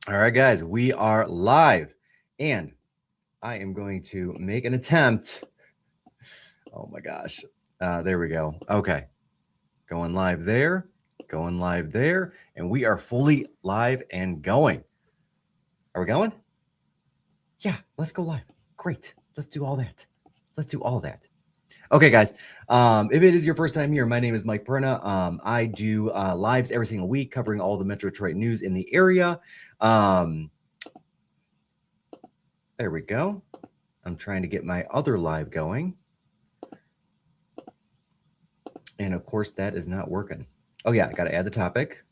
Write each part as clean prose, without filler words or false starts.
All right, guys, we are live, and I am going to make an attempt. Oh my gosh. There we go. Okay. Going live there, and we are fully live and going. Are we going? Yeah, let's go live. Great. Let's do all that. Okay, guys. If it is your first time here, my name is Mike Perna. I do lives every single week covering all the Metro Detroit news in the area. There we go. I'm trying to get my other live going. And of course, that is not working. Oh, yeah, I got to add the topic.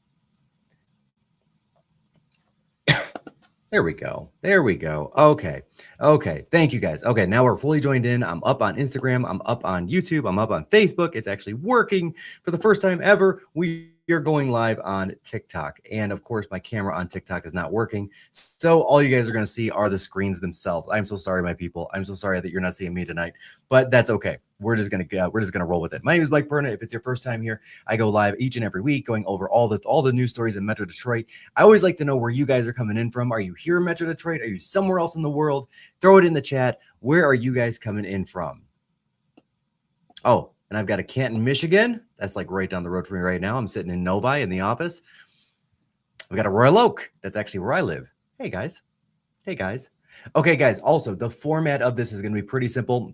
There we go. Okay. Thank you, guys. Okay, now we're fully joined in. I'm up on Instagram. I'm up on YouTube. I'm up on Facebook. It's actually working for the first time ever. We are going live on TikTok. And of course, my camera on TikTok is not working. So all you guys are going to see are the screens themselves. I'm so sorry, my people. I'm so sorry that you're not seeing me tonight, but that's okay. We're just gonna roll with it. My name is Mike Perna. If it's your first time here, I go live each and every week, going over all the news stories in Metro Detroit. I always like to know where you guys are coming in from. Are you here in Metro Detroit? Are you somewhere else in the world? Throw it in the chat. Where are you guys coming in from? Oh, and I've got a Canton, Michigan. That's like right down the road from me right now. I'm sitting in Novi in the office. We got a Royal Oak. That's actually where I live. Hey, guys. Okay, guys. Also, the format of this is going to be pretty simple.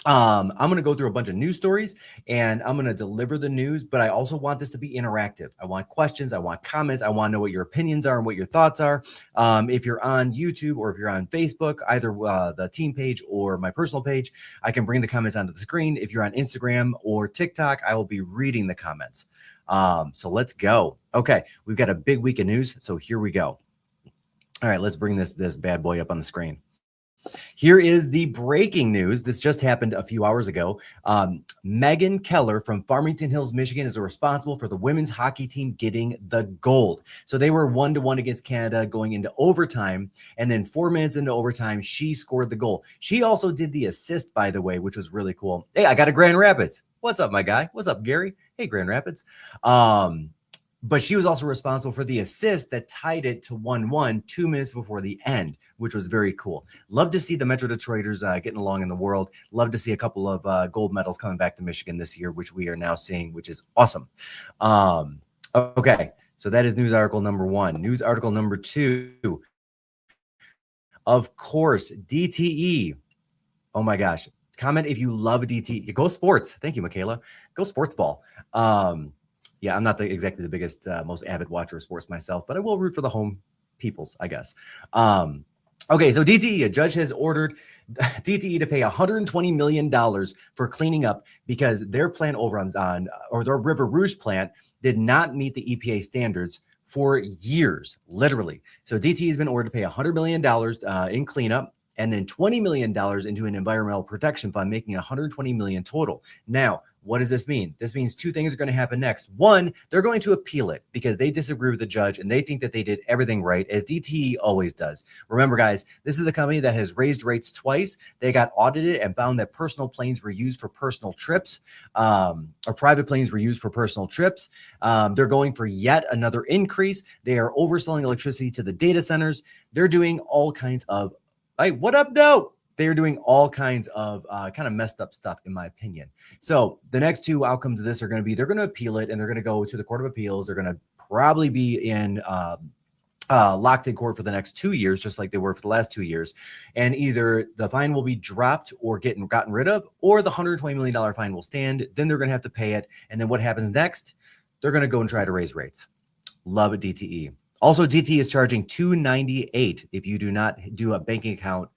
I'm going to go through a bunch of news stories and I'm going to deliver the news, but I also want this to be interactive. I want questions. I want comments. I want to know what your opinions are and what your thoughts are. If you're on YouTube or if you're on Facebook, either the team page or my personal page, I can bring the comments onto the screen. If you're on Instagram or TikTok, I will be reading the comments. So let's go. Okay. We've got a big week of news. So here we go. All right, let's bring this bad boy up on the screen. Here is the breaking news. This just happened a few hours ago. Megan Keller from Farmington Hills, Michigan is responsible for the women's hockey team getting the gold. So they were 1-1 against Canada going into overtime. And then 4 minutes into overtime, she scored the goal. She also did the assist, by the way, which was really cool. Hey, I got a Grand Rapids. What's up, my guy? What's up, Gary? Hey, Grand Rapids. But she was also responsible for the assist that tied it to 1-1 2 minutes before the end, which was very cool. Love to see the Metro Detroiters getting along in the world. Love to see a couple of gold medals coming back to Michigan this year, which we are now seeing, which is awesome. Okay, so that is news article number 1. News article number 2. Of course, DTE. Oh my gosh. Comment if you love DTE. Go sports. Thank you, Michaela. Go sports ball. Yeah, I'm not exactly the biggest, most avid watcher of sports myself, but I will root for the home peoples, I guess. Okay, so DTE, a judge has ordered DTE to pay $120 million for cleaning up because their plant overruns or their River Rouge plant did not meet the EPA standards for years, literally. So DTE has been ordered to pay $100 million in cleanup, and then $20 million into an environmental protection fund, making $120 million total. Now, what does this mean? This means 2 things are going to happen next. 1, they're going to appeal it because they disagree with the judge and they think that they did everything right, as DTE always does. Remember, guys, this is the company that has raised rates twice. They got audited and found that personal planes were used for personal trips, or private planes were used for personal trips. They're going for yet another increase. They are overselling electricity to the data centers. They're doing all kinds of, hey, what up, though? They're doing all kinds of kind of messed up stuff, in my opinion. So the next 2 outcomes of this are going to be, they're going to appeal it and they're going to go to the Court of Appeals. They're going to probably be in locked in court for the next 2 years, just like they were for the last 2 years. And either the fine will be dropped or gotten rid of, or the $120 million fine will stand. Then they're going to have to pay it. And then what happens next? They're going to go and try to raise rates. Love it, DTE. Also, DTE is charging $298 if you do not do a banking account.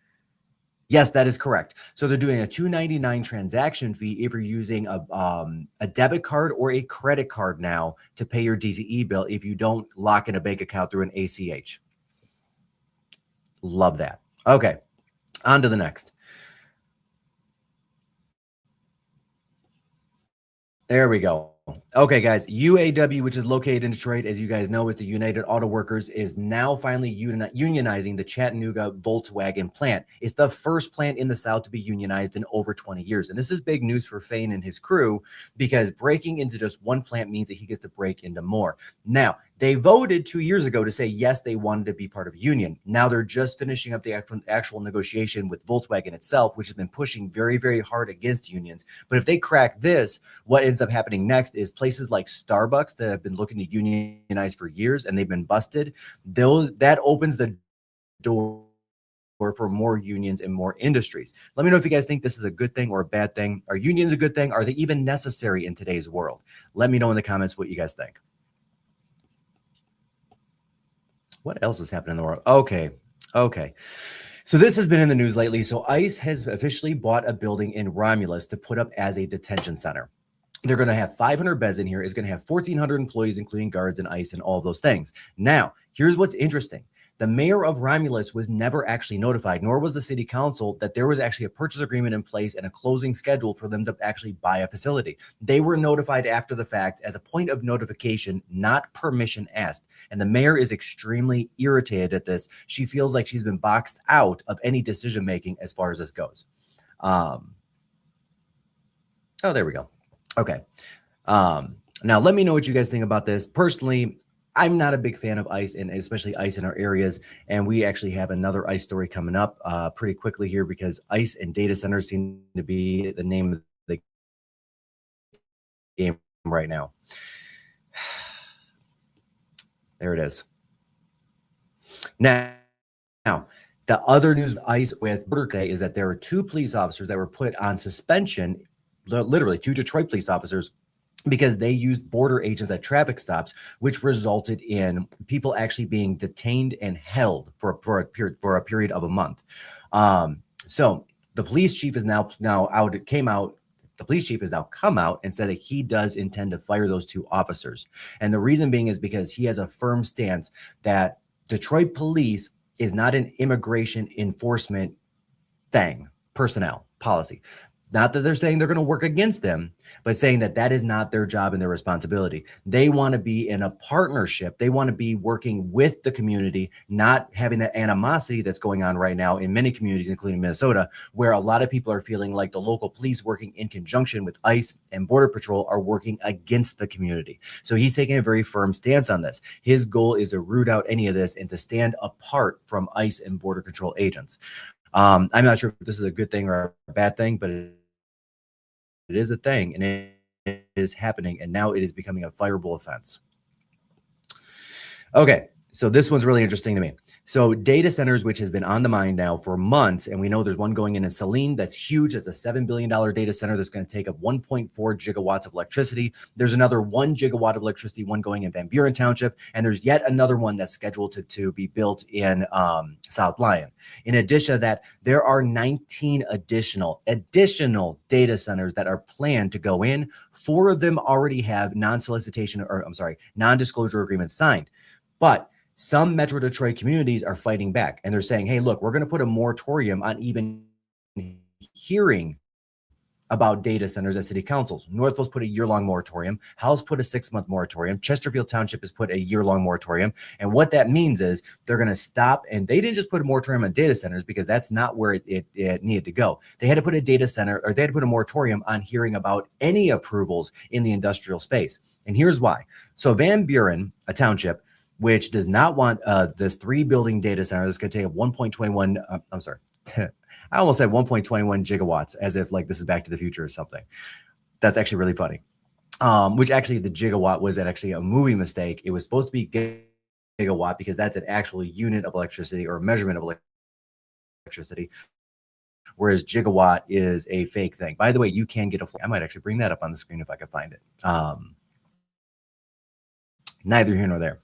Yes, that is correct. So they're doing a $299 transaction fee if you're using a debit card or a credit card now to pay your DTE bill if you don't lock in a bank account through an ACH. Love that. Okay, on to the next. There we go. Okay, guys, UAW, which is located in Detroit, as you guys know, with the United Auto Workers, is now finally unionizing the Chattanooga Volkswagen plant. It's the first plant in the South to be unionized in over 20 years. And this is big news for Fane and his crew, because breaking into just one plant means that he gets to break into more. Now, they voted 2 years ago to say, yes, they wanted to be part of a union. Now they're just finishing up the actual negotiation with Volkswagen itself, which has been pushing very, very hard against unions. But if they crack this, what ends up happening next is places like Starbucks that have been looking to unionize for years and they've been busted. That opens the door for more unions and more industries. Let me know if you guys think this is a good thing or a bad thing. Are unions a good thing? Are they even necessary in today's world? Let me know in the comments what you guys think. What else is happening in the world? Okay. So this has been in the news lately. So ICE has officially bought a building in Romulus to put up as a detention center. They're going to have 500 beds in here. It's going to have 1,400 employees, including guards and ICE and all of those things. Now, here's what's interesting. The mayor of Romulus was never actually notified, nor was the city council, that there was actually a purchase agreement in place and a closing schedule for them to actually buy a facility. They were notified after the fact as a point of notification, not permission asked. And the mayor is extremely irritated at this. She feels like she's been boxed out of any decision making as far as this goes. Oh, there we go. Okay. Now let me know what you guys think about this. Personally, I'm not a big fan of ICE, and especially ICE in our areas. And we actually have another ICE story coming up pretty quickly here, because ICE and data centers seem to be the name of the game right now. There it is. Now, the other news ICE with Border Day is that there are 2 police officers that were put on suspension, literally 2 Detroit police officers, because they used border agents at traffic stops, which resulted in people actually being detained and held for a period of a month. So the police chief is now out. It came out. The police chief has now come out and said that he does intend to fire those 2 officers. And the reason being is because he has a firm stance that Detroit police is not an immigration enforcement personnel policy. Not that they're saying they're going to work against them, but saying that that is not their job and their responsibility. They want to be in a partnership. They want to be working with the community, not having that animosity that's going on right now in many communities, including Minnesota, where a lot of people are feeling like the local police working in conjunction with ICE and Border Patrol are working against the community. So he's taking a very firm stance on this. His goal is to root out any of this and to stand apart from ICE and Border Control agents. I'm not sure if this is a good thing or a bad thing, but it is a thing, and it is happening, and now it is becoming a fireable offense. Okay, so this one's really interesting to me. So data centers, which has been on the mind now for months, and we know there's one going in Saline that's huge. That's a $7 billion data center that's going to take up 1.4 gigawatts of electricity. There's another 1 gigawatt of electricity, one going in Van Buren Township, and there's yet another one that's scheduled to be built in South Lyon. In addition to that, there are 19 additional data centers that are planned to go in. 4 of them already have non-disclosure agreements signed, but some Metro Detroit communities are fighting back, and they're saying, hey, look, we're going to put a moratorium on even hearing about data centers at city councils. Northville's put a year-long moratorium. Howell's put a 6-month moratorium. Chesterfield Township has put a year-long moratorium. And what that means is they're going to stop, and they didn't just put a moratorium on data centers because that's not where it needed to go. They had to put a moratorium on hearing about any approvals in the industrial space. And here's why. So Van Buren, a township, which does not want this 3-building data center that's going to take up 1.21, I'm sorry, I almost said 1.21 gigawatts, as if like this is Back to the Future or something. That's actually really funny. Which actually the gigawatt was actually a movie mistake. It was supposed to be gigawatt because that's an actual unit of electricity or measurement of electricity, whereas gigawatt is a fake thing. By the way, you can get I might actually bring that up on the screen if I can find it. Neither here nor there.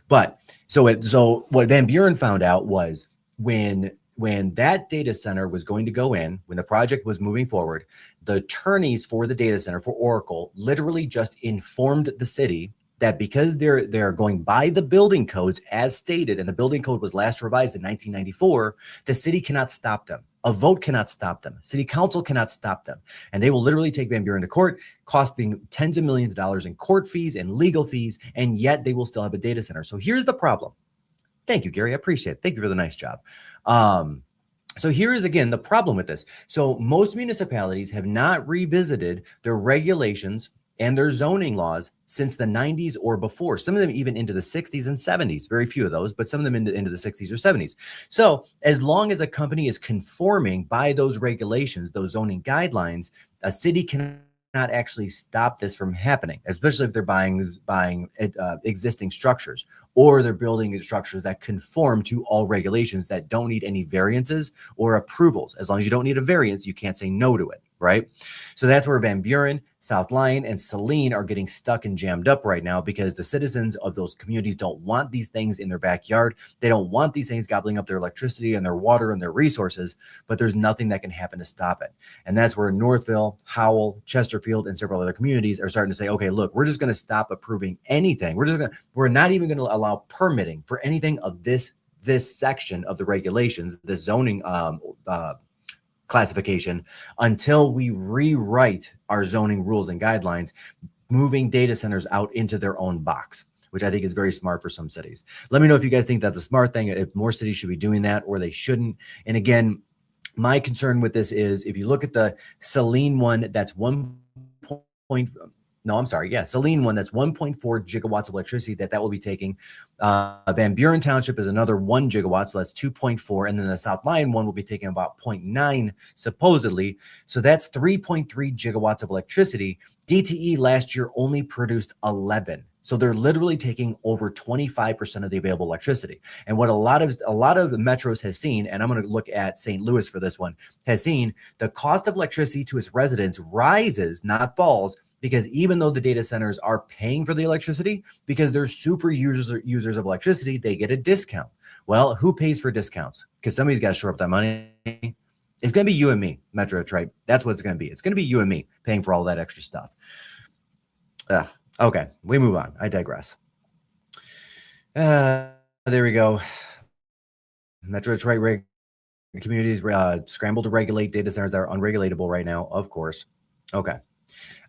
But so what Van Buren found out was when that data center was going to go in, when the project was moving forward, the attorneys for the data center for Oracle literally just informed the city that because they're going by the building codes as stated, and the building code was last revised in 1994, the city cannot stop them. A vote cannot stop them. City council cannot stop them. And they will literally take Van Buren to court, costing tens of millions of dollars in court fees and legal fees, and yet they will still have a data center. So here's the problem. Thank you, Gary. I appreciate it. Thank you for the nice job. So here is, again, the problem with this. So most municipalities have not revisited their regulations and their zoning laws since the 90s or before. Some of them even into the 60s and 70s. Very few of those, but some of them into the 60s or 70s. So as long as a company is conforming by those regulations, those zoning guidelines, a city cannot actually stop this from happening, especially if they're buying existing structures, or they're building structures that conform to all regulations that don't need any variances or approvals. As long as you don't need a variance, you can't say no to it, right? So that's where Van Buren, South Lyon, and Saline are getting stuck and jammed up right now, because the citizens of those communities don't want these things in their backyard. They don't want these things gobbling up their electricity and their water and their resources, but there's nothing that can happen to stop it. And that's where Northville, Howell, Chesterfield, and several other communities are starting to say, okay, look, we're just going to stop approving anything. We're not even going to allow permitting for anything of this section of the regulations, the zoning classification, until we rewrite our zoning rules and guidelines, moving data centers out into their own box, which I think is very smart for some cities. Let me know if you guys think that's a smart thing, if more cities should be doing that or they shouldn't. And again, my concern with this is, if you look at the Saline one, that's Saline one, that's 1.4 gigawatts of electricity that will be taking. Van Buren Township is another 1 gigawatt, so that's 2.4. And then the South Lyon one will be taking about 0.9, supposedly. So that's 3.3 gigawatts of electricity. DTE last year only produced 11. So they're literally taking over 25% of the available electricity. And what a lot of metros has seen, and I'm going to look at St. Louis for this one, has seen the cost of electricity to its residents rises, not falls, because even though the data centers are paying for the electricity, because they're super users of electricity, they get a discount. Well, who pays for discounts? Because somebody's got to shore up that money. It's going to be you and me, Metro Detroit. That's what it's going to be. It's going to be you and me paying for all that extra stuff. Okay, we move on. I digress. There we go. Metro Detroit communities scramble to regulate data centers that are unregulatable right now, of course. Okay.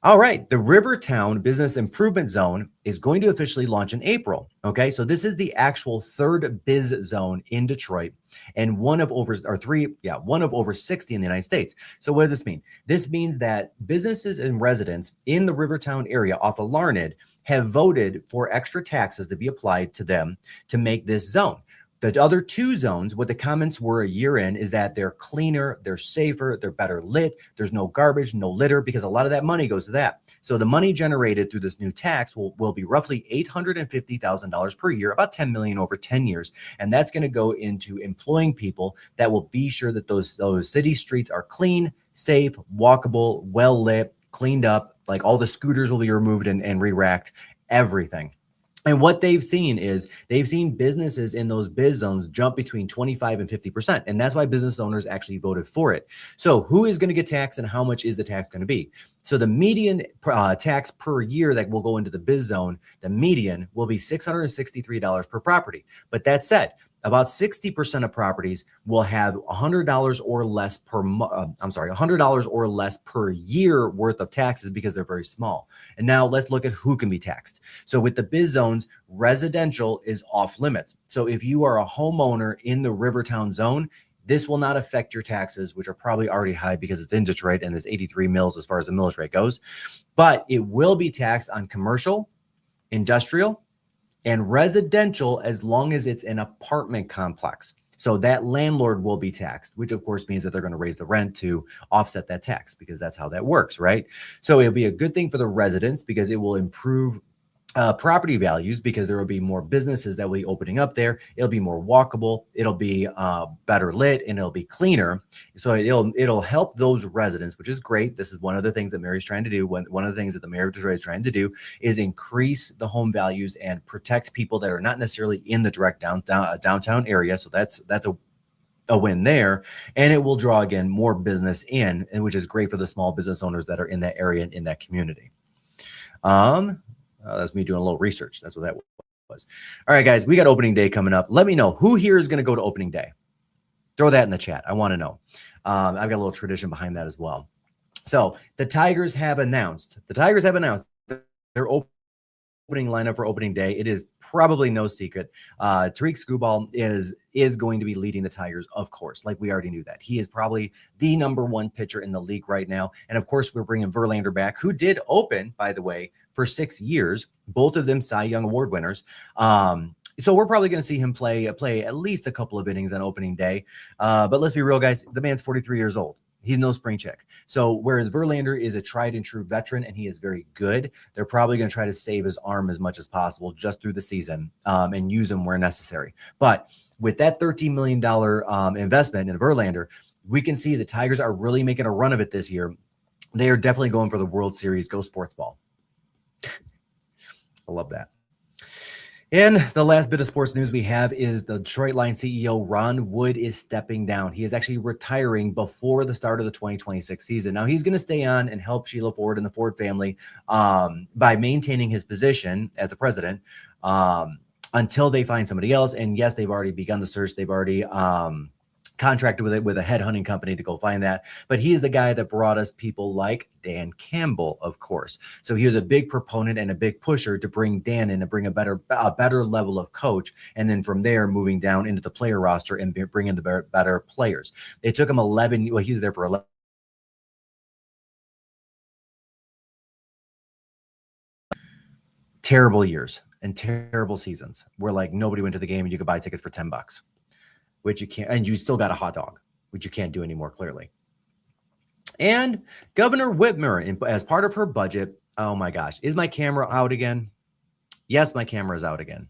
All right. The Rivertown Business Improvement Zone is going to officially launch in April. Okay. So this is the actual third biz zone in Detroit, and one of over 60 in the United States. So what does this mean? This means that businesses and residents in the Rivertown area off of Larned have voted for extra taxes to be applied to them to make this zone. The other two zones, what the comments were a year in, is that they're cleaner, they're safer, they're better lit, there's no garbage, no litter, because a lot of that money goes to that. So the money generated through this new tax will be roughly $850,000 per year, about $10 million over 10 years. And that's going to go into employing people that will be sure that those city streets are clean, safe, walkable, well lit, cleaned up, like all the scooters will be removed and re-racked, everything. And what they've seen is businesses in those biz zones jump between 25 and 50%. And that's why business owners actually voted for it. So who is going to get taxed and how much is the tax going to be? So the median tax per year that will go into the biz zone, the median will be $663 per property. But that said, about 60% of properties will have $100 or less per $100 or less per year worth of taxes, because they're very small. And now let's look at who can be taxed. So with the biz zones, residential is off limits. So if you are a homeowner in the Rivertown zone, this will not affect your taxes, which are probably already high because it's in Detroit and there's 83 mills as far as the millage rate goes. But it will be taxed on commercial, industrial, and residential, as long as it's an apartment complex. So that landlord will be taxed, which of course means that they're going to raise the rent to offset that tax, because that's how that works, right? So it'll be a good thing for the residents, because it will improve property values, because there will be more businesses that will be opening up there. It'll be more walkable. It'll be better lit, and it'll be cleaner. So it'll help those residents, which is great. This is one of the things that Mary's trying to do. One of the things that the mayor of Detroit is trying to do is increase the home values and protect people that are not necessarily in the direct downtown area. So that's a win there. And it will draw, again, more business in, and which is great for the small business owners that are in that area and in that community. That's me doing a little research. That's what that was. All right, guys, we got opening day coming up. Let me know who here is going to go to opening day. Throw that in the chat. I want to know. I've got a little tradition behind that as well. So the Tigers have announced their opening lineup for opening day. It is probably no secret. Tariq Skubal is going to be leading the Tigers, of course. Like we already knew that. He is probably the number one pitcher in the league right now. And of course, we're bringing Verlander back, who did open, by the way, for 6 years. Both of them Cy Young Award winners. So we're probably going to see him play at least a couple of innings on opening day. But let's be real, guys. The man's 43 years old. He's no spring chick. So whereas Verlander is a tried and true veteran and he is very good, they're probably going to try to save his arm as much as possible just through the season and use him where necessary. But with that $13 million investment in Verlander, we can see the Tigers are really making a run of it this year. They are definitely going for the World Series. Go sports ball. I love that. And the last bit of sports news we have is the Detroit Lions CEO Ron Wood is stepping down. He is actually retiring before the start of the 2026 season. Now he's going to stay on and help Sheila Ford and the Ford family by maintaining his position as the president until they find somebody else. And yes, they've already begun the search. They've already contracted with a headhunting company to go find that. But he is the guy that brought us people like Dan Campbell, of course. So he was a big proponent and a big pusher to bring Dan in and bring a better level of coach. And then from there, moving down into the player roster and bringing the better players. It took him 11. Well, he was there for 11. Terrible years and terrible seasons where like nobody went to the game and you could buy tickets for $10. Which you can't, and you still got a hot dog, which you can't do anymore, clearly. And Governor Witmer, as part of her budget, oh my gosh, is my camera out again? Yes, my camera is out again.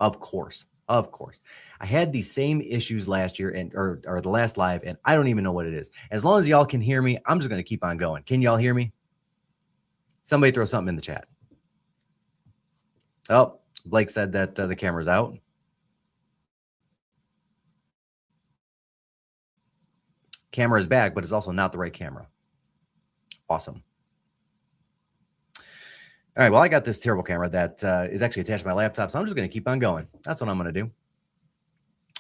Of course. I had these same issues last year or the last live, and I don't even know what it is. As long as y'all can hear me, I'm just going to keep on going. Can y'all hear me? Somebody throw something in the chat. Oh, Blake said that the camera's out. Camera is back, but it's also not the right camera. Awesome. All right, well, I got this terrible camera that is actually attached to my laptop, so I'm just going to keep on going. That's what I'm going to do.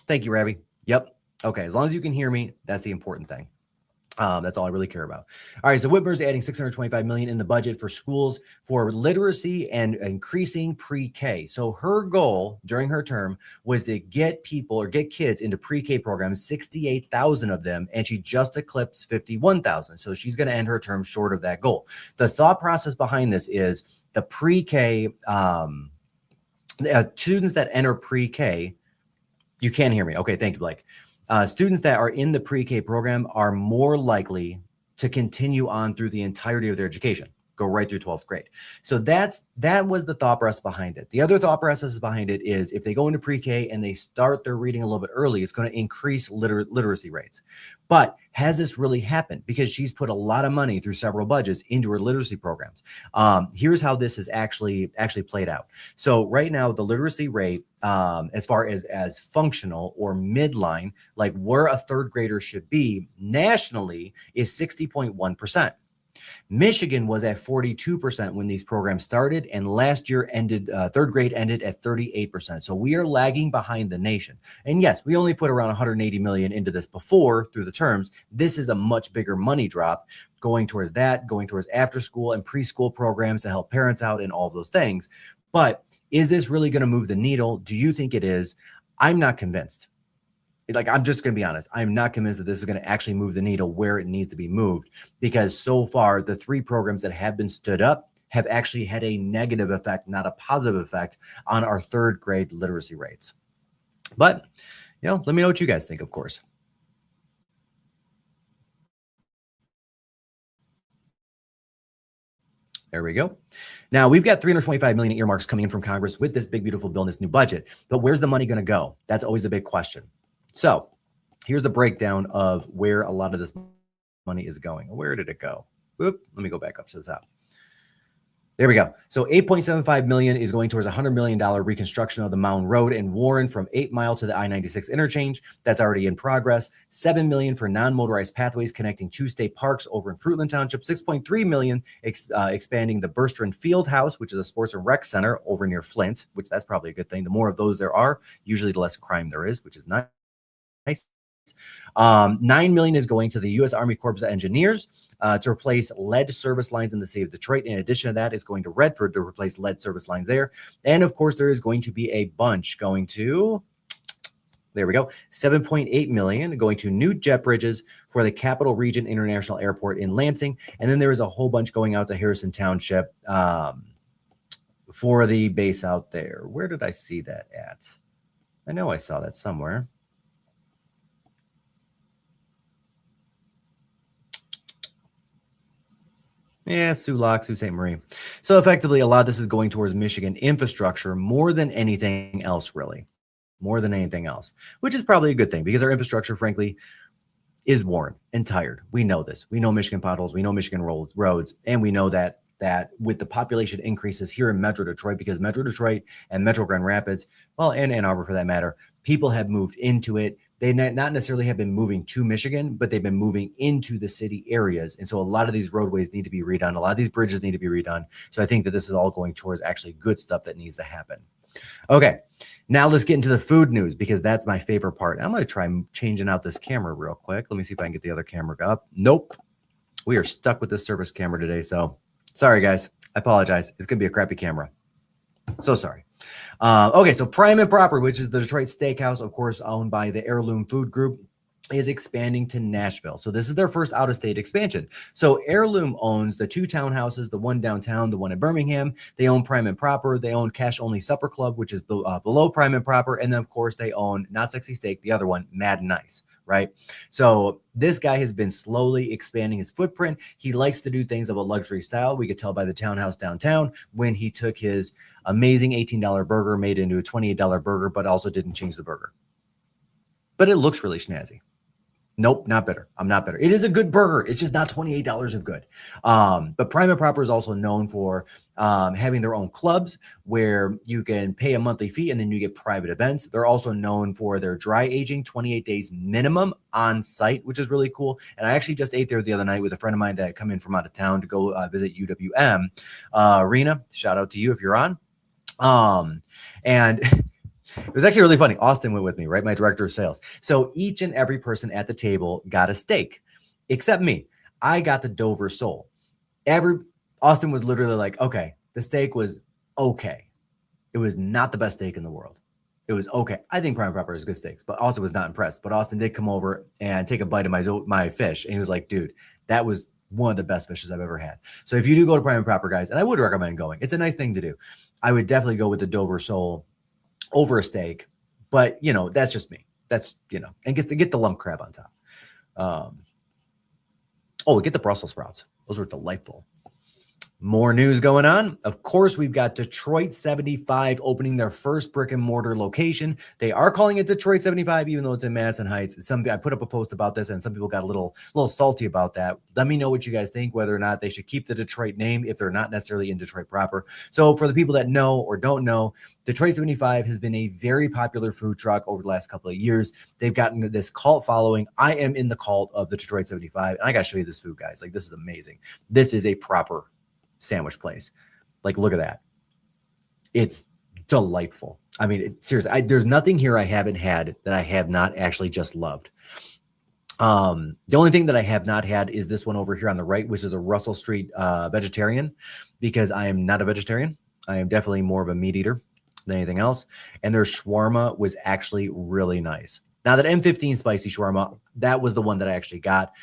Thank you, Rabbi. Yep. Okay, as long as you can hear me, that's the important thing. That's all I really care about. All right, so Whitmer's adding $625 million in the budget for schools for literacy and increasing pre-K. So her goal during her term was to get kids into pre-K programs, 68,000 of them, and she just eclipsed 51,000. So she's going to end her term short of that goal. The thought process behind this is the pre-K students that enter pre-K. You can hear me. Okay, thank you, Blake. Students that are in the pre-K program are more likely to continue on through the entirety of their education, go right through 12th grade. So that was the thought process behind it. The other thought process behind it is if they go into pre-K and they start their reading a little bit early, it's going to increase literacy rates. But has this really happened? Because she's put a lot of money through several budgets into her literacy programs. Here's how this has actually played out. So right now, the literacy rate, as far as functional or midline, like where a third grader should be nationally, is 60.1%. Michigan was at 42% when these programs started, and last year third grade ended at 38%. So we are lagging behind the nation. And yes, we only put around 180 million into this before through the terms. This is a much bigger money drop going towards after school and preschool programs to help parents out and all of those things. But is this really going to move the needle? Do you think it is? I'm not convinced. Like, I'm just going to be honest. I'm not convinced that this is going to actually move the needle where it needs to be moved, because so far the 3 programs that have been stood up have actually had a negative effect, not a positive effect, on our third grade literacy rates. But, let me know what you guys think, of course. There we go. Now we've got $325 million earmarks coming in from Congress with this big, beautiful bill in this new budget. But where's the money going to go? That's always the big question. So here's the breakdown of where a lot of this money is going. Where did it go? Oop, let me go back up to the top. There we go. So $8.75 million is going towards $100 million reconstruction of the Mound Road in Warren from 8 Mile to the I-96 interchange. That's already in progress. $7 million for non-motorized pathways connecting 2 state parks over in Fruitland Township. $6.3 million expanding the Burstrin Field House, which is a sports and rec center over near Flint, which that's probably a good thing. The more of those there are, usually the less crime there is, which is nice. $9 million is going to the U.S. Army Corps of Engineers to replace lead service lines in the city of Detroit. In addition to that, it's going to Redford to replace lead service lines there. And of course, there is going to be a bunch going to, there we go, $7.8 million going to new jet bridges for the Capital Region International Airport in Lansing. And then there is a whole bunch going out to Harrison Township for the base out there. Where did I see that at? I know I saw that somewhere. Yeah, Sioux Locke, Sault Ste. Marie. So effectively, a lot of this is going towards Michigan infrastructure more than anything else, really. More than anything else, which is probably a good thing because our infrastructure, frankly, is worn and tired. We know this. We know Michigan potholes. We know Michigan roads. And we know that with the population increases here in Metro Detroit, because Metro Detroit and Metro Grand Rapids, well, and Ann Arbor for that matter, people have moved into it. They not necessarily have been moving to Michigan, but they've been moving into the city areas. And so a lot of these roadways need to be redone. A lot of these bridges need to be redone. So I think that this is all going towards actually good stuff that needs to happen. Okay, now let's get into the food news because that's my favorite part. I'm going to try changing out this camera real quick. Let me see if I can get the other camera up. Nope. We are stuck with this service camera today. So sorry, guys. I apologize. It's going to be a crappy camera. So sorry. Okay, so Prime and Proper, which is the Detroit Steakhouse, of course, owned by the Heirloom Food Group, is expanding to Nashville. So this is their first out-of-state expansion. So Heirloom owns the 2 townhouses, the one downtown, the one in Birmingham. They own Prime and Proper. They own Cash Only Supper Club, which is below Prime and Proper. And then, of course, they own Not Sexy Steak, the other one, Mad Nice, right? So this guy has been slowly expanding his footprint. He likes to do things of a luxury style. We could tell by the townhouse downtown when he took his amazing $18 burger, made it into a $28 burger, but also didn't change the burger. But it looks really snazzy. Nope, not better. I'm not better. It is a good burger. It's just not $28 of good. But Prime and Proper is also known for having their own clubs where you can pay a monthly fee and then you get private events. They're also known for their dry aging, 28 days minimum on site, which is really cool. And I actually just ate there the other night with a friend of mine that had come in from out of town to go visit UWM. Rena, shout out to you if you're on. And it was actually really funny. Austin went with me, right? My director of sales. So each and every person at the table got a steak, except me. I got the Dover sole. Austin was literally like, okay, the steak was okay. It was not the best steak in the world. It was okay. I think Prime and Proper is good steaks, but Austin was not impressed. But Austin did come over and take a bite of my fish. And he was like, dude, that was one of the best fishes I've ever had. So if you do go to Prime and Proper, guys, and I would recommend going, it's a nice thing to do. I would definitely go with the Dover sole over a steak, but you know, that's just me. That's, you know, and get the lump crab on top. We get the Brussels sprouts. Those were delightful. More news going on. Of course, we've got Detroit 75 opening their first brick and mortar location. They are calling it Detroit 75, even though it's in Madison Heights. I put up a post about this, and some people got a little salty about that. Let me know what you guys think, whether or not they should keep the Detroit name if they're not necessarily in Detroit proper. So for the people that know or don't know, Detroit 75 has been a very popular food truck over the last couple of years. They've gotten this cult following. I am in the cult of the Detroit 75, and I got to show you this food, guys. Like, this is amazing. This is a proper sandwich place. Like, look at that. It's delightful. I mean, seriously, there's nothing here I haven't had that I have not actually just loved. The only thing that I have not had is this one over here on the right, which is the Russell Street vegetarian, because I am not a vegetarian. I am definitely more of a meat eater than anything else. And their shawarma was actually really nice. Now, that M15 spicy shawarma, that was the one that I actually got.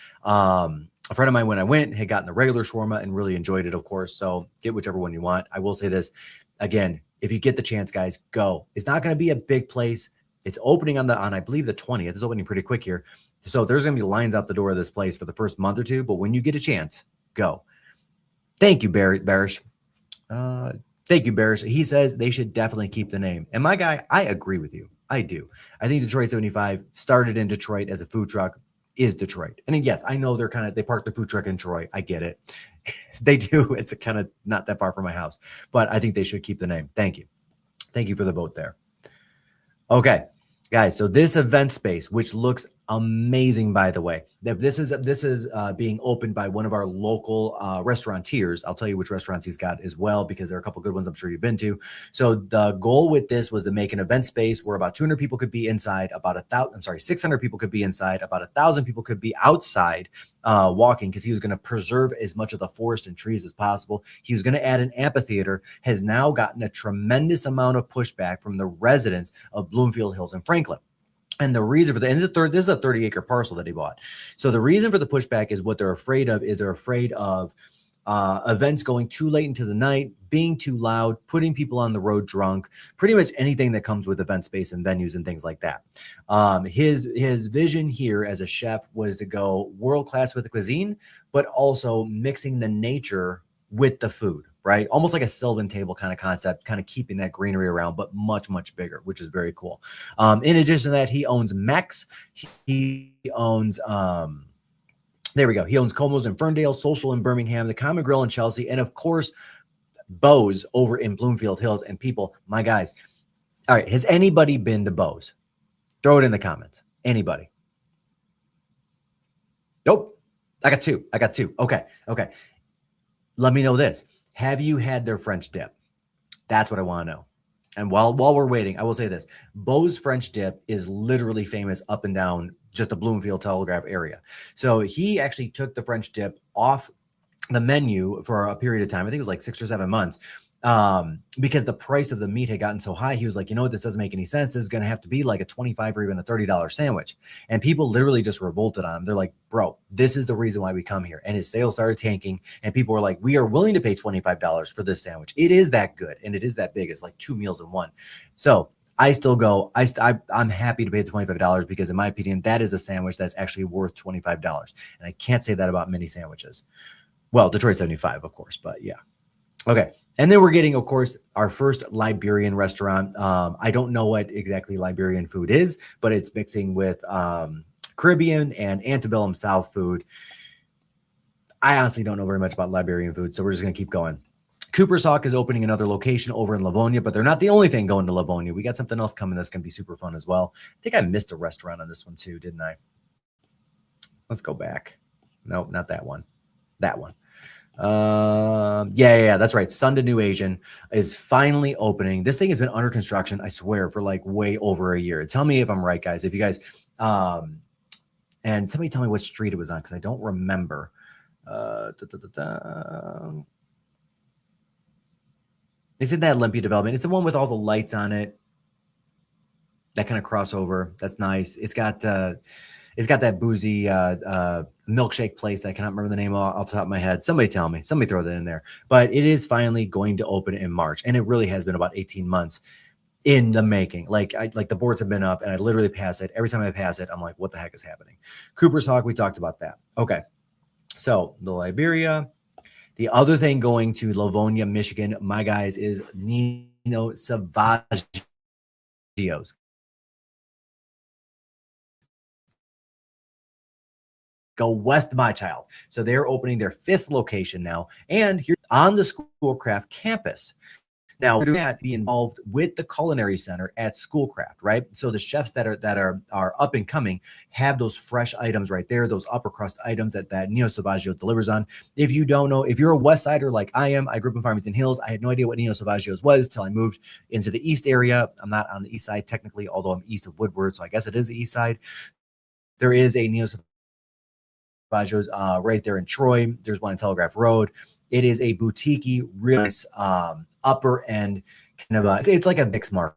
A friend of mine, when I went, had gotten the regular shawarma and really enjoyed it, of course. So get whichever one you want. I will say this again, if you get the chance, guys, go. It's not going to be a big place. It's opening on I believe the 20th. It's opening pretty quick here. So there's going to be lines out the door of this place for the first month or two. But when you get a chance, go. Thank you, Barish. Thank you, Barish. He says they should definitely keep the name. And my guy, I agree with you. I do. I think Detroit 75 started in Detroit as a food truck. Is Detroit. And yes, I know they park the food truck in Troy. I get it. They do. It's kind of not that far from my house, but I think they should keep the name. Thank you. Thank you for the vote there. Okay, guys. So this event space, which looks amazing, by the way. This is being opened by one of our local restaurateurs. I'll tell you which restaurants he's got as well, because there are a couple good ones I'm sure you've been to. So the goal with this was to make an event space where about 200 people could be inside, 600 people could be inside, about 1,000 people could be outside walking, because he was going to preserve as much of the forest and trees as possible. He was going to add an amphitheater. Has now gotten a tremendous amount of pushback from the residents of Bloomfield Hills and Franklin. And the reason for that, and this is a 30-acre parcel that he bought. So the reason for the pushback is what they're afraid of events going too late into the night, being too loud, putting people on the road drunk, pretty much anything that comes with event space and venues and things like that. His vision here as a chef was to go world-class with the cuisine, but also mixing the nature with the food, right? Almost like a Sylvan table kind of concept, kind of keeping that greenery around, but much, much bigger, which is very cool. In addition to that, he owns Mex. He owns, there we go. He owns Como's in Ferndale, Social in Birmingham, the Common Grill in Chelsea, and of course, Bo's over in Bloomfield Hills. And people, my guys, all right, has anybody been to Bo's? Throw it in the comments. Anybody? Nope. I got two. Okay. Let me know this. Have you had their French dip? That's what I want to know. And while we're waiting, I will say this. Bo's French dip is literally famous up and down just the Bloomfield Telegraph area. So he actually took the French dip off the menu for a period of time. I think it was like 6 or 7 months, because the price of the meat had gotten so high. He was like, you know what, this doesn't make any sense. This is going to have to be like a $25 or even a $30 sandwich. And people literally just revolted on him. They're like, bro, this is the reason why we come here. And his sales started tanking, and people were like, we are willing to pay $25 for this sandwich. It is that good, and it is that big. It's like 2 meals in one. So I still go, I'm happy to pay the $25, because in my opinion, that is a sandwich that's actually worth $25. And I can't say that about many sandwiches. Well, Detroit 75, of course, but yeah. Okay. And then we're getting, of course, our first Liberian restaurant. I don't know what exactly Liberian food is, but it's mixing with Caribbean and antebellum South food. I honestly don't know very much about Liberian food, so we're just going to keep going. Cooper's Hawk is opening another location over in Livonia, but they're not the only thing going to Livonia. We got something else coming that's going to be super fun as well. I think I missed a restaurant on this one too, didn't I? Let's go back. Nope, not that one. That one. Yeah, that's right. Sun to New Asian is finally opening. This thing has been under construction, I swear, for like way over a year. Tell me if I'm right, guys. If you guys, and somebody tell me what street it was on, because I don't remember. It's in that Olympia development. It's the one with all the lights on it. That kind of crossover. That's nice. It's got that boozy milkshake place that I cannot remember the name off the top of my head. Somebody tell me. Somebody throw that in there. But it is finally going to open in March, and it really has been about 18 months in the making. Like the boards have been up, and I literally pass it. Every time I pass it, I'm like, what the heck is happening? Cooper's Hawk, we talked about that. Okay. So the Liberia. The other thing going to Livonia, Michigan, my guys, is Nino Savagios. Go west, my child. So they're opening their 5th location now, and here on the Schoolcraft campus. Now, that be involved with the culinary center at Schoolcraft, right? So the chefs that are up and coming have those fresh items right there, those upper crust items that Nino Savaggio delivers on. If you don't know, if you're a West Sider like I am, I grew up in Farmington Hills. I had no idea what Nino Savaggio's was till I moved into the East area. I'm not on the East Side technically, although I'm east of Woodward, so I guess it is the East Side. There is a Nino Savaggio's right there in Troy. There's one in Telegraph Road. It is a boutique-y, really upper end kind of it's like a Vic's Market.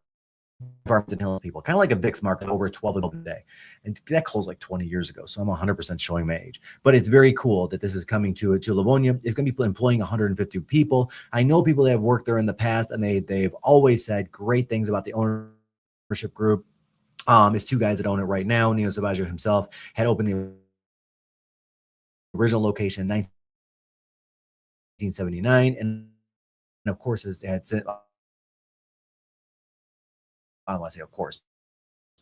Farmington Hills people, kind of like a Vic's Market over 12 a day. And that closed like 20 years ago. So I'm 100% showing my age. But it's very cool that this is coming to Livonia. It's going to be employing 150 people. I know people that have worked there in the past, and they've always said great things about the ownership group. It's 2 guys that own it right now. Nino Savaggio himself had opened the original location in 1979, and of course I don't want to say of course,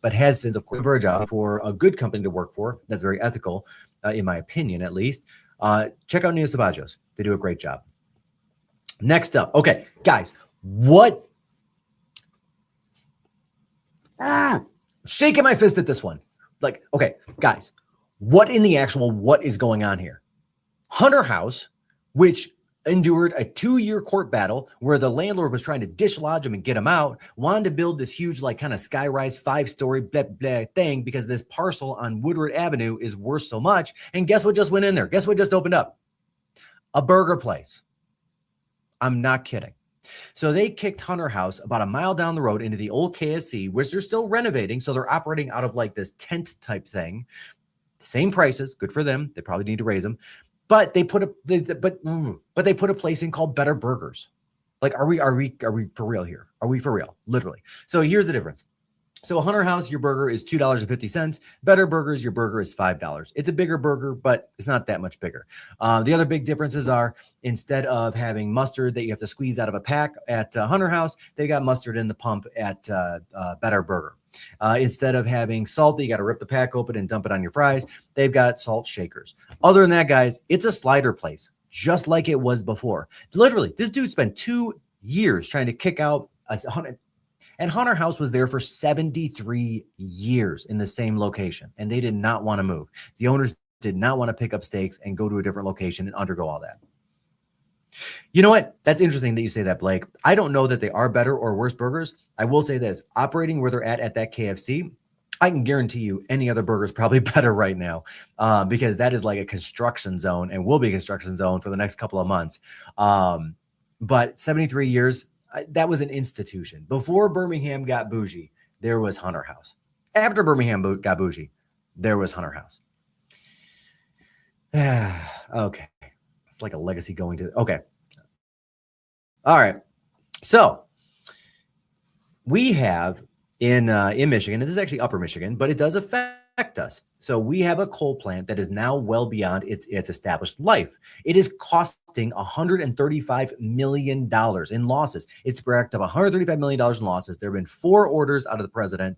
but has since, of course, for a job for a good company to work for that's very ethical, in my opinion, at least. Check out Nino Savaggio's. They do a great job. Next up, okay, guys, what? Shaking my fist at this one. Like, okay, guys, what is going on here? Hunter House, which endured a 2-year court battle where the landlord was trying to dislodge him and get him out, wanted to build this huge, like, kind of skyrise 5-story blah, blah thing because this parcel on Woodward Avenue is worth so much. And guess what just went in there? Guess what just opened up? A burger place. I'm not kidding. So they kicked Hunter House about a mile down the road into the old KFC, which they're still renovating. So they're operating out of like this tent type thing. Same prices, good for them. They probably need to raise them. But they put they put a place in called Better Burgers. Like, are we for real here? Are we for real? Literally. So here's the difference. So Hunter House, your burger is $2.50. Better Burgers, your burger is $5. It's a bigger burger, but it's not that much bigger. The other big differences are, instead of having mustard that you have to squeeze out of a pack at Hunter House, they got mustard in the pump at Better Burger. Instead of having salt that you got to rip the pack open and dump it on your fries, they've got salt shakers. Other than that, guys, it's a slider place, just like it was before. Literally, this dude spent 2 years trying to kick out and Hunter House was there for 73 years in the same location, and they did not want to move. The owners did not want to pick up stakes and go to a different location and undergo all that. You know what? That's interesting that you say that, Blake. I don't know that they are better or worse burgers. I will say this, operating where they're at that KFC, I can guarantee you any other burger is probably better right now, because that is like a construction zone and will be a construction zone for the next couple of months. But 73 years, that was an institution. Before Birmingham got bougie, there was Hunter House. After Birmingham got bougie, there was Hunter House. Okay. It's like a legacy going to, okay. All right. So we have in Michigan, and this is actually Upper Michigan, but it does affect us. So we have a coal plant that is now well beyond its established life. It is costing $135 million in losses. It's racked up $135 million in losses. There have been 4 orders out of the president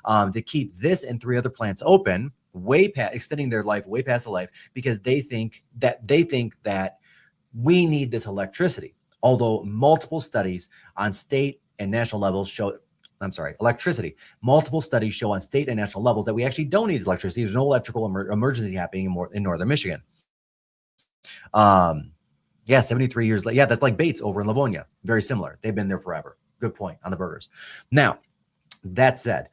to keep this and 3 other plants open, way past extending their life way past the life, because they think that we need this electricity. Although multiple studies on state and national levels show. Electricity. Multiple studies show on state and national levels that we actually don't need electricity. There's no electrical emergency happening in northern Michigan. 73 years later. Yeah, that's like Bates over in Livonia. Very similar. They've been there forever. Good point on the burgers. Now, that said,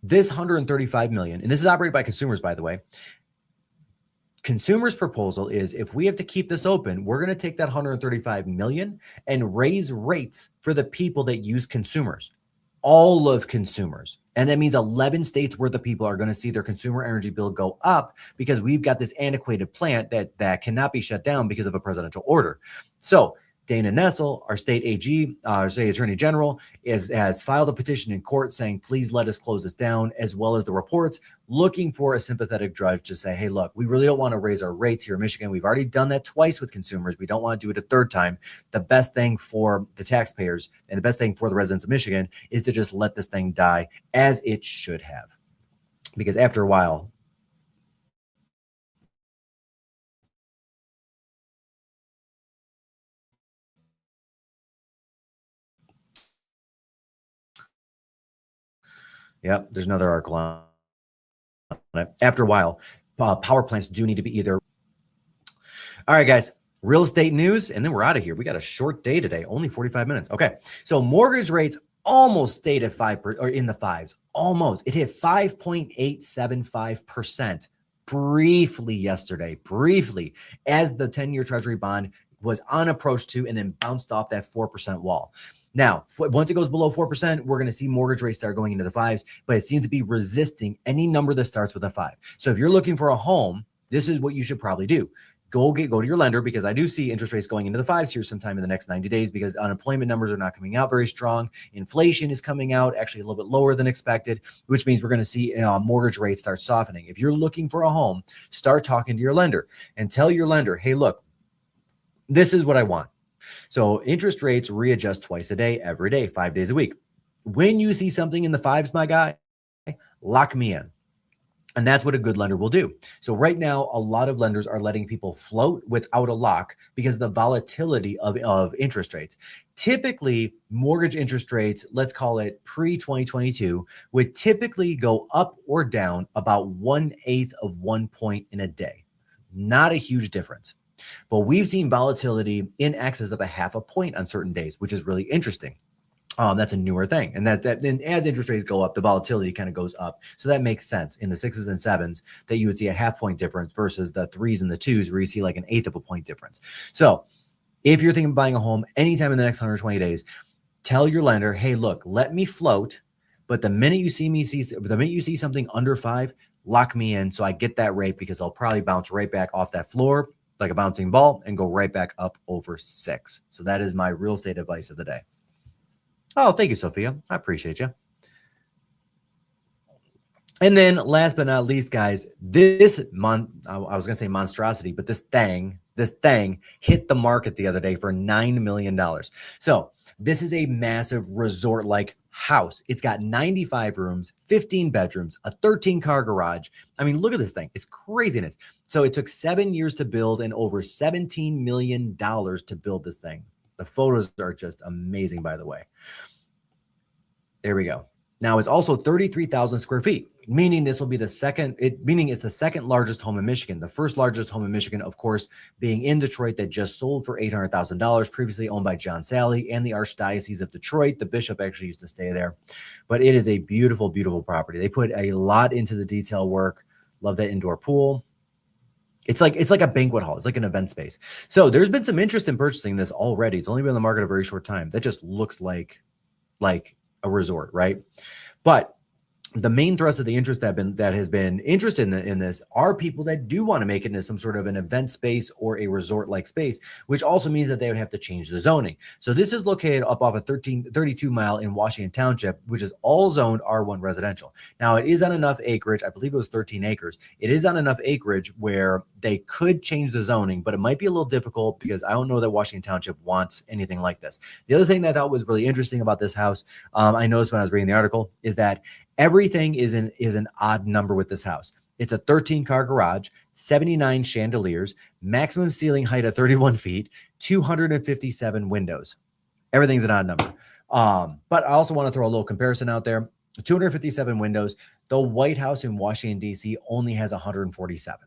this $135 million, and this is operated by consumers, by the way. Consumers' proposal is, if we have to keep this open, we're going to take that $135 million and raise rates for the people that use consumers, all of consumers. And that means 11 states worth of people are going to see their consumer energy bill go up because we've got this antiquated plant that cannot be shut down because of a presidential order. So Dana Nessel, our state AG, our state attorney general, has filed a petition in court saying, please let us close this down, as well as the reports looking for a sympathetic judge to say, hey, look, we really don't want to raise our rates here in Michigan. We've already done that twice with consumers. We don't want to do it a third time. The best thing for the taxpayers and the best thing for the residents of Michigan is to just let this thing die as it should have. Because after a while, yep, there's another article on it. After a while, power plants do need to be either. All right, guys, real estate news, and then we're out of here. We got a short day today, only 45 minutes. Okay, so mortgage rates almost stayed at 5% or in the 5s. Almost. It hit 5.875% briefly yesterday, as the 10-year Treasury bond was unapproached to and then bounced off that 4% wall. Now, once it goes below 4%, we're going to see mortgage rates start going into the 5s, but it seems to be resisting any number that starts with a 5. So if you're looking for a home, this is what you should probably do. Go to your lender, because I do see interest rates going into the 5s here sometime in the next 90 days because unemployment numbers are not coming out very strong. Inflation is coming out actually a little bit lower than expected, which means we're going to see mortgage rates start softening. If you're looking for a home, start talking to your lender and tell your lender, hey, look, this is what I want. So interest rates readjust twice a day, every day, 5 days a week. When you see something in the 5s, my guy, lock me in. And that's what a good lender will do. So right now, a lot of lenders are letting people float without a lock because of the volatility of interest rates. Typically, mortgage interest rates, let's call it pre-2022, would typically go up or down about 1/8 of 1 point in a day. Not a huge difference. But we've seen volatility in excess of a half a point on certain days, which is really interesting. That's a newer thing. And that then as interest rates go up, the volatility kind of goes up. So that makes sense in the 6s and 7s that you would see a half point difference versus the 3s and the 2s where you see like an eighth of a point difference. So if you're thinking of buying a home anytime in the next 120 days, tell your lender, hey, look, let me float. But the minute you see something under 5, lock me in so I get that rate because I'll probably bounce right back off that floor like a bouncing ball and go right back up over 6. So that is my real estate advice of the day. Oh, thank you, Sophia. I appreciate you. And then last but not least, guys, I was going to say monstrosity, but this thing hit the market the other day for $9 million. So this is a massive resort-like house. It's got 95 rooms, 15 bedrooms, a 13-car garage. I mean, look at this thing. It's craziness. So it took 7 years to build and over $17 million to build this thing. The photos are just amazing, by the way. There we go. Now it's also 33,000 square feet, meaning this will be it's the second largest home in Michigan. The first largest home in Michigan, of course, being in Detroit that just sold for $800,000, previously owned by John Sally and the Archdiocese of Detroit. The bishop actually used to stay there, but it is a beautiful, beautiful property. They put a lot into the detail work. Love that indoor pool. It's like a banquet hall. It's like an event space. So there's been some interest in purchasing this already. It's only been on the market a very short time. That just looks like a resort, right? But the main thrust of the interest that has been interested in this are people that do want to make it into some sort of an event space or a resort-like space, which also means that they would have to change the zoning. So this is located up off a 32 mile in Washington Township, which is all zoned R1 residential. Now it is on enough acreage. I believe it was 13 acres. It is on enough acreage where they could change the zoning, but it might be a little difficult because I don't know that Washington Township wants anything like this. The other thing that I thought was really interesting about this house, I noticed when I was reading the article, is that everything is an odd number with this house. It's a 13-car garage, 79 chandeliers, maximum ceiling height of 31 feet, 257 windows. Everything's an odd number. But I also want to throw a little comparison out there. 257 windows. The White House in Washington, D.C. only has 147.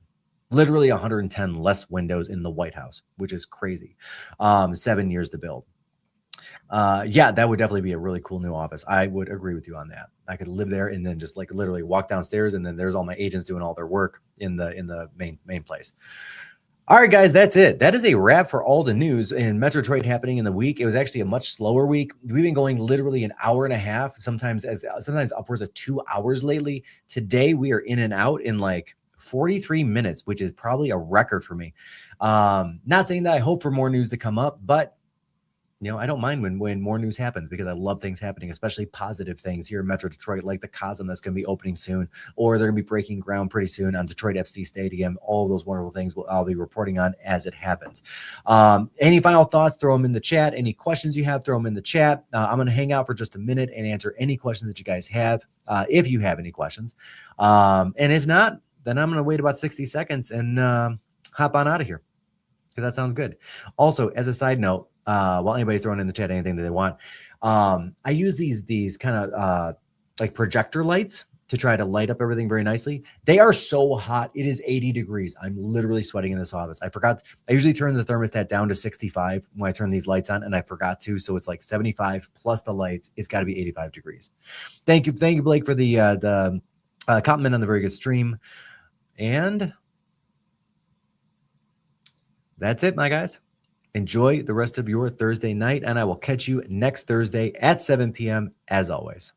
Literally 110 less windows in the White House, which is crazy. 7 years to build. Yeah, that would definitely be a really cool new office. I would agree with you on that. I could live there and then just like literally walk downstairs and then there's all my agents doing all their work in the main place. All right, guys, that's it. That is a wrap for all the news in Metro Detroit happening in the week. It was actually a much slower week. We've been going literally an hour and a half, sometimes upwards of 2 hours lately. Today we are in and out in like 43 minutes, which is probably a record for me. Not saying that I hope for more news to come up, but I don't mind when more news happens because I love things happening, especially positive things here in Metro Detroit, like the Cosm that's going to be opening soon, or they're going to be breaking ground pretty soon on Detroit FC Stadium. All of those wonderful things I'll be reporting on as it happens. Any final thoughts, throw them in the chat. Any questions you have, throw them in the chat. I'm going to hang out for just a minute and answer any questions that you guys have, if you have any questions. And if not, then I'm going to wait about 60 seconds and hop on out of here because that sounds good. Also, as a side note, while anybody's throwing in the chat anything that they want, I use these kind of like projector lights to try to light up everything very nicely. They are so hot. It is 80 degrees. I'm literally sweating in this office. I forgot. I usually turn the thermostat down to 65 when I turn these lights on, and I forgot to. So it's like 75 plus the lights. It's got to be 85 degrees. Thank you, Blake, for the compliment on the very good stream. And that's it, my guys. Enjoy the rest of your Thursday night, and I will catch you next Thursday at 7 p.m. as always.